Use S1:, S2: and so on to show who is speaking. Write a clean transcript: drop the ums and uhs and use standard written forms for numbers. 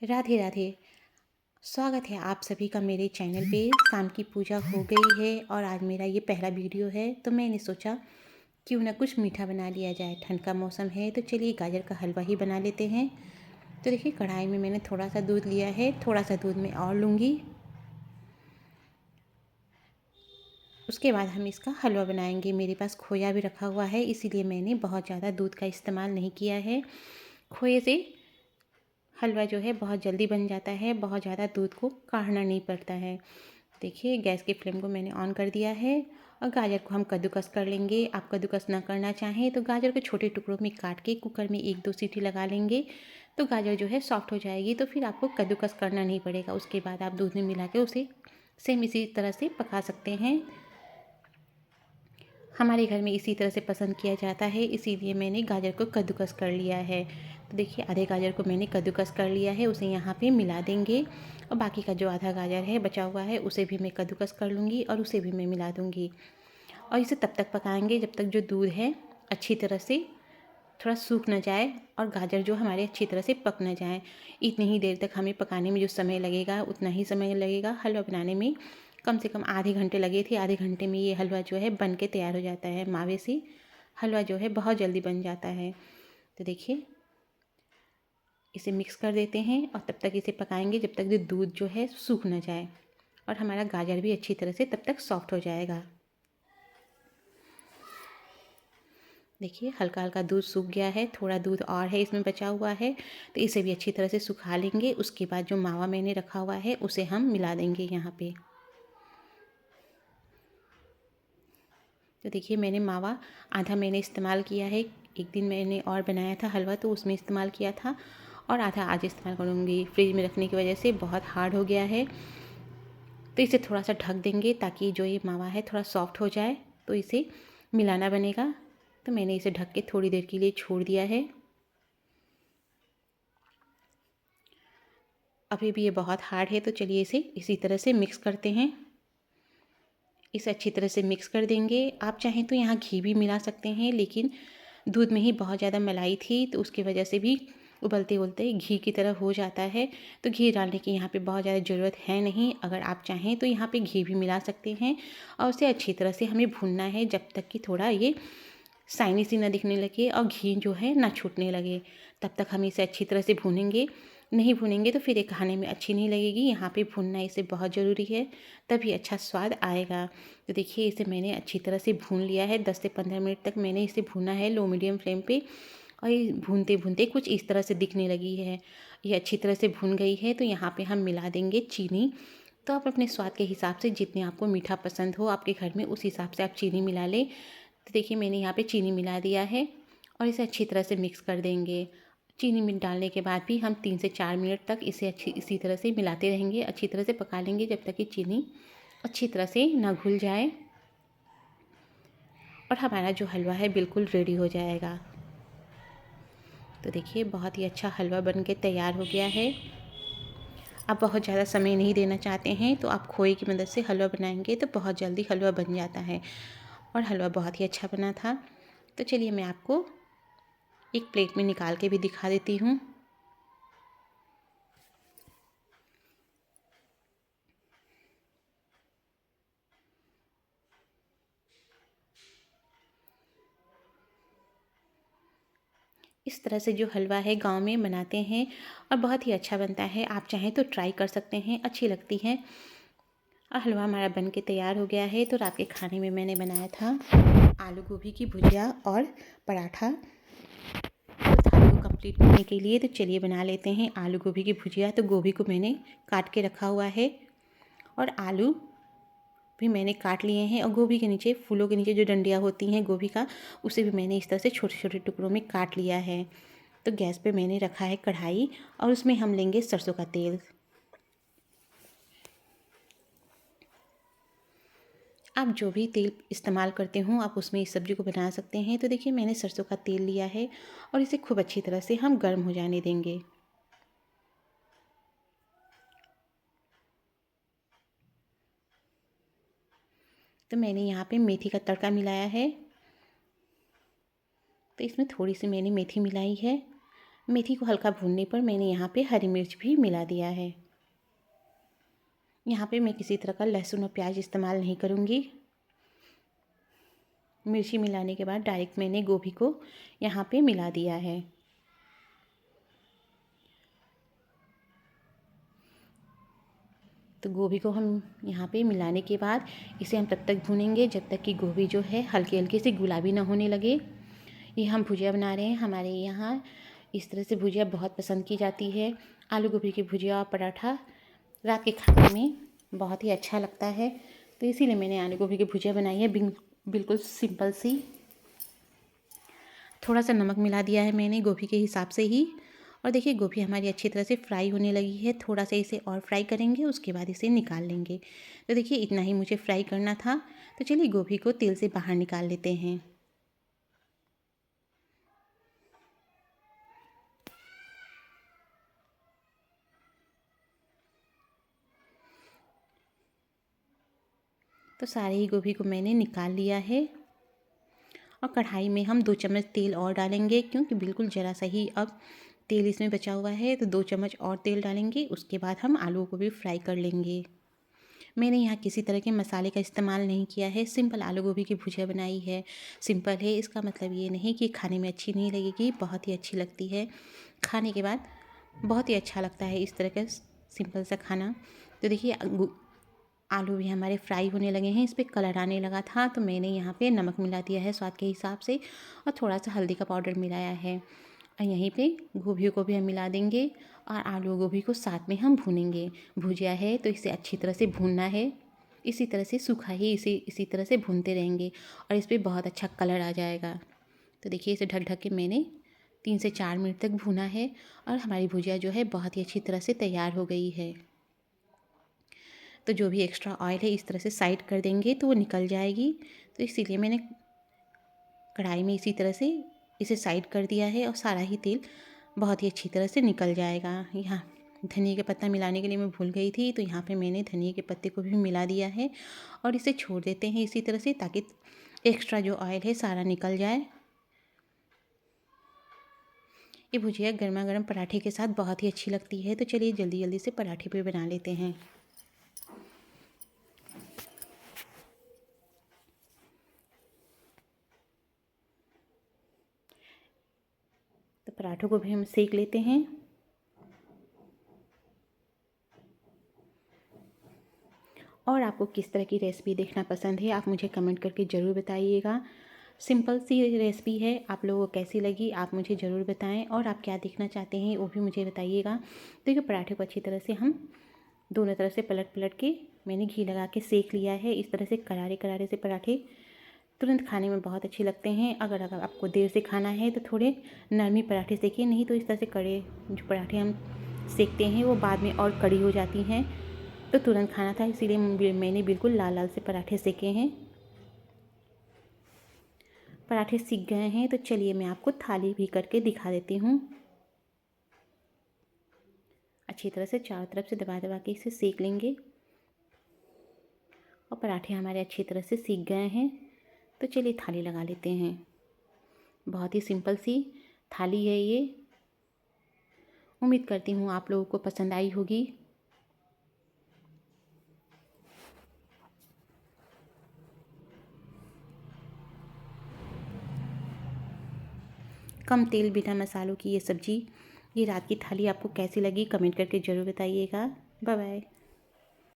S1: राधे राधे। स्वागत है आप सभी का मेरे चैनल पे। शाम की पूजा हो गई है और आज मेरा ये पहला वीडियो है, तो मैंने सोचा क्यों ना कुछ मीठा बना लिया जाए। ठंड का मौसम है तो चलिए गाजर का हलवा ही बना लेते हैं। तो देखिए कढ़ाई में मैंने थोड़ा सा दूध लिया है, थोड़ा सा दूध मैं और लूँगी। उसके बाद हम इसका हलवा बनाएंगे। मेरे पास खोया भी रखा हुआ है, इसीलिए मैंने बहुत ज़्यादा दूध का इस्तेमाल नहीं किया है। खोए से हलवा जो है बहुत जल्दी बन जाता है, बहुत ज़्यादा दूध को काढ़ना नहीं पड़ता है। देखिए गैस की फ्लेम को मैंने ऑन कर दिया है और गाजर को हम कद्दूकस कर लेंगे। आप कद्दूकस ना करना चाहें तो गाजर को छोटे टुकड़ों में काट के कुकर में 1-2 सीटी लगा लेंगे तो गाजर जो है सॉफ्ट हो जाएगी, तो फिर आपको कद्दूकस करना नहीं पड़ेगा। उसके बाद आप दूध में मिला के उसे सेम इसी तरह से पका सकते हैं। हमारे घर में इसी तरह से पसंद किया जाता है, इसीलिए मैंने गाजर को कद्दूकस कर लिया है। तो देखिए आधे गाजर को मैंने कद्दूकस कर लिया है, उसे यहाँ पे मिला देंगे और बाकी का जो आधा गाजर है बचा हुआ है उसे भी मैं कद्दूकस कर लूँगी और उसे भी मैं मिला दूँगी। और इसे तब तक पकाएंगे जब तक जो दूध है अच्छी तरह से थोड़ा सूख ना जाए और गाजर जो हमारे अच्छी तरह से पक ना जाए। इतनी ही देर तक हमें पकाने में जो समय लगेगा उतना ही समय लगेगा। हलवा बनाने में कम से कम आधे घंटे लगे थे। आधे घंटे में ये हलवा जो है बन के तैयार हो जाता है। मावे से हलवा जो है बहुत जल्दी बन जाता है। तो देखिए इसे मिक्स कर देते हैं और तब तक इसे पकाएंगे जब तक जो दूध जो है सूख ना जाए और हमारा गाजर भी अच्छी तरह से तब तक सॉफ्ट हो जाएगा। देखिए हल्का हल्का दूध सूख गया है, थोड़ा दूध और है इसमें बचा हुआ है, तो इसे भी अच्छी तरह से सुखा लेंगे। उसके बाद जो मावा मैंने रखा हुआ है उसे हम मिला देंगे यहाँ पे। तो देखिए मैंने मावा आधा मैंने इस्तेमाल किया है। एक दिन मैंने और बनाया था हलवा तो उसमें इस्तेमाल किया था और आधा आज इस्तेमाल करूँगी। फ्रिज में रखने की वजह से बहुत हार्ड हो गया है, तो इसे थोड़ा सा ढक देंगे ताकि जो ये मावा है थोड़ा सॉफ्ट हो जाए, तो इसे मिलाना बनेगा। तो मैंने इसे ढक के थोड़ी देर के लिए छोड़ दिया है। अभी भी ये बहुत हार्ड है, तो चलिए इसे इसी तरह से मिक्स करते हैं। इसे अच्छी तरह से मिक्स कर देंगे। आप चाहें तो यहाँ घी भी मिला सकते हैं, लेकिन दूध में ही बहुत ज़्यादा मलाई थी तो उसकी वजह से भी उबलते उबलते घी की तरह हो जाता है, तो घी डालने की यहाँ पे बहुत ज़्यादा ज़रूरत है नहीं। अगर आप चाहें तो यहाँ पे घी भी मिला सकते हैं और उसे अच्छी तरह से हमें भूनना है जब तक कि थोड़ा ये शाइनी सी ना दिखने लगे और घी जो है ना छूटने लगे। तब तक हम इसे अच्छी तरह से भूनेंगे। नहीं भूनेंगे तो फिर ये खाने में अच्छी नहीं लगेगी। यहाँ पे भूनना इसे बहुत ज़रूरी है, तभी अच्छा स्वाद आएगा। तो देखिए इसे मैंने अच्छी तरह से भून लिया है। 10 से 15 मिनट तक मैंने इसे भूना है लो मीडियम फ्लेम पे और ये भूनते भूनते कुछ इस तरह से दिखने लगी है। ये अच्छी तरह से भून गई है, तो यहाँ पे हम मिला देंगे चीनी। तो आप अपने स्वाद के हिसाब से जितने आपको मीठा पसंद हो आपके घर में, उस हिसाब से आप चीनी मिला लें। तो देखिए मैंने यहाँ पे चीनी मिला दिया है और इसे अच्छी तरह से मिक्स कर देंगे। चीनी मिर्च डालने के बाद भी हम 3 से 4 मिनट तक इसे इसी तरह से मिलाते रहेंगे। अच्छी तरह से पका लेंगे जब तक कि चीनी अच्छी तरह से ना घुल जाए और हमारा जो हलवा है बिल्कुल रेडी हो जाएगा। तो देखिए बहुत ही अच्छा हलवा बन के तैयार हो गया है। आप बहुत ज़्यादा समय नहीं देना चाहते हैं तो आप खोए की मदद से हलवा बनाएंगे तो बहुत जल्दी हलवा बन जाता है और हलवा बहुत ही अच्छा बना था। तो चलिए मैं आपको एक प्लेट में निकाल के भी दिखा देती हूँ। इस तरह से जो हलवा है गांव में बनाते हैं और बहुत ही अच्छा बनता है। आप चाहें तो ट्राई कर सकते हैं, अच्छी लगती है। और हलवा हमारा बन के तैयार हो गया है। तो रात के खाने में मैंने बनाया था आलू गोभी की भुजिया और पराठा। तो थाली को कंप्लीट करने के लिए तो चलिए बना लेते हैं आलू गोभी की भुजिया। तो गोभी को मैंने काट के रखा हुआ है और आलू भी मैंने काट लिए हैं और गोभी के नीचे, फूलों के नीचे जो डंडियाँ होती हैं गोभी का, उसे भी मैंने इस तरह से छोटे छोटे टुकड़ों में काट लिया है। तो गैस पे मैंने रखा है कढ़ाई और उसमें हम लेंगे सरसों का तेल। आप जो भी तेल इस्तेमाल करते हो आप उसमें इस सब्ज़ी को बना सकते हैं। तो देखिए मैंने सरसों का तेल लिया है और इसे खूब अच्छी तरह से हम गर्म हो जाने देंगे। तो मैंने यहाँ पे मेथी का तड़का मिलाया है, तो इसमें थोड़ी सी मैंने मेथी मिलाई है। मेथी को हल्का भूनने पर मैंने यहाँ पे हरी मिर्च भी मिला दिया है। यहाँ पे मैं किसी तरह का लहसुन और प्याज इस्तेमाल नहीं करूँगी। मिर्ची मिलाने के बाद डायरेक्ट मैंने गोभी को यहाँ पे मिला दिया है। तो गोभी को हम यहाँ पे मिलाने के बाद इसे हम तब तक भूनेंगे जब तक कि गोभी जो है हल्की हल्की सी गुलाबी ना होने लगे। ये हम भुजिया बना रहे हैं, हमारे यहाँ इस तरह से भुजिया बहुत पसंद की जाती है। आलू गोभी की भुजिया और पराठा रात के खाने में बहुत ही अच्छा लगता है, तो इसीलिए मैंने आलू गोभी की भुजिया बनाई है, बिल्कुल सिंपल सी। थोड़ा सा नमक मिला दिया है मैंने गोभी के हिसाब से ही। और देखिए गोभी हमारी अच्छी तरह से फ्राई होने लगी है। थोड़ा सा इसे और फ्राई करेंगे, उसके बाद इसे निकाल लेंगे। तो देखिए इतना ही मुझे फ्राई करना था। तो चलिए गोभी को तेल से बाहर निकाल लेते हैं। तो सारे ही गोभी को मैंने निकाल लिया है। और कढ़ाई में हम 2 चम्मच तेल और डालेंगे, क्योंकि बिल्कुल ज़रा सा ही अब तेल इसमें बचा हुआ है। तो 2 चम्मच और तेल डालेंगे, उसके बाद हम आलू को भी फ्राई कर लेंगे। मैंने यहाँ किसी तरह के मसाले का इस्तेमाल नहीं किया है, सिंपल आलू गोभी की भुजिया बनाई है। सिंपल है, इसका मतलब ये नहीं कि खाने में अच्छी नहीं लगेगी, बहुत ही अच्छी लगती है। खाने के बाद बहुत ही अच्छा लगता है इस तरह का सिंपल सा खाना। तो देखिए आलू भी हमारे फ्राई होने लगे हैं, इस पर कलर आने लगा था, तो मैंने यहाँ पे नमक मिला दिया है स्वाद के हिसाब से, और थोड़ा सा हल्दी का पाउडर मिलाया है। और यहीं पे गोभी को भी हम मिला देंगे और आलू गोभी को साथ में हम भूनेंगे। भुजिया है तो इसे अच्छी तरह से भूनना है, इसी तरह से सूखा ही इसी तरह से भूनते रहेंगे और इस पर बहुत अच्छा कलर आ जाएगा। तो देखिए इसे ढक ढक के मैंने 3 से 4 मिनट तक भूना है और हमारी भुजिया जो है बहुत ही अच्छी तरह से तैयार हो गई है। तो जो भी एक्स्ट्रा ऑयल है इस तरह से साइड कर देंगे तो वो निकल जाएगी। तो इसीलिए मैंने कढ़ाई में इसी तरह से इसे साइड कर दिया है और सारा ही तेल बहुत ही अच्छी तरह से निकल जाएगा। यहाँ धनिया का पत्ता मिलाने के लिए मैं भूल गई थी, तो यहाँ पे मैंने धनिया के पत्ते को भी मिला दिया है और इसे छोड़ देते हैं इसी तरह से, ताकि एक्स्ट्रा जो ऑयल है सारा निकल जाए। ये भुजिया गर्मा गर्म पराठे के साथ बहुत ही अच्छी लगती है। तो चलिए जल्दी जल्दी से पराठे भी बना लेते हैं। तो पराठों को भी हम सेक लेते हैं। और आपको किस तरह की रेसिपी देखना पसंद है, आप मुझे कमेंट करके ज़रूर बताइएगा। सिंपल सी रेसिपी है, आप लोगों को कैसी लगी आप मुझे ज़रूर बताएं, और आप क्या देखना चाहते हैं वो भी मुझे बताइएगा। देखिए पराठे को अच्छी तरह से हम दोनों तरफ से पलट पलट के मैंने घी लगा के सेक लिया है। इस तरह से करारे करारे से पराठे तुरंत खाने में बहुत अच्छे लगते हैं। अगर आपको देर से खाना है तो थोड़े नरमी पराठे सेकिए, नहीं तो इस तरह से कड़े जो पराठे हम सेकते हैं वो बाद में और कड़ी हो जाती हैं। तो तुरंत खाना था, इसीलिए मैंने बिल्कुल लाल लाल से पराठे सेके हैं। पराठे सीख गए हैं, तो चलिए मैं आपको थाली भी करके दिखा देती हूँ। अच्छी तरह से चारों तरफ से दबा दबा के इसे सेक लेंगे और पराठे हमारे अच्छी तरह से सीख गए हैं। तो चलिए थाली लगा लेते हैं। बहुत ही सिंपल सी थाली है ये। उम्मीद करती हूँ आप लोगों को पसंद आई होगी। कम तेल बिना मसालों की ये सब्ज़ी, ये रात की थाली आपको कैसी लगी कमेंट करके ज़रूर बताइएगा। Bye bye.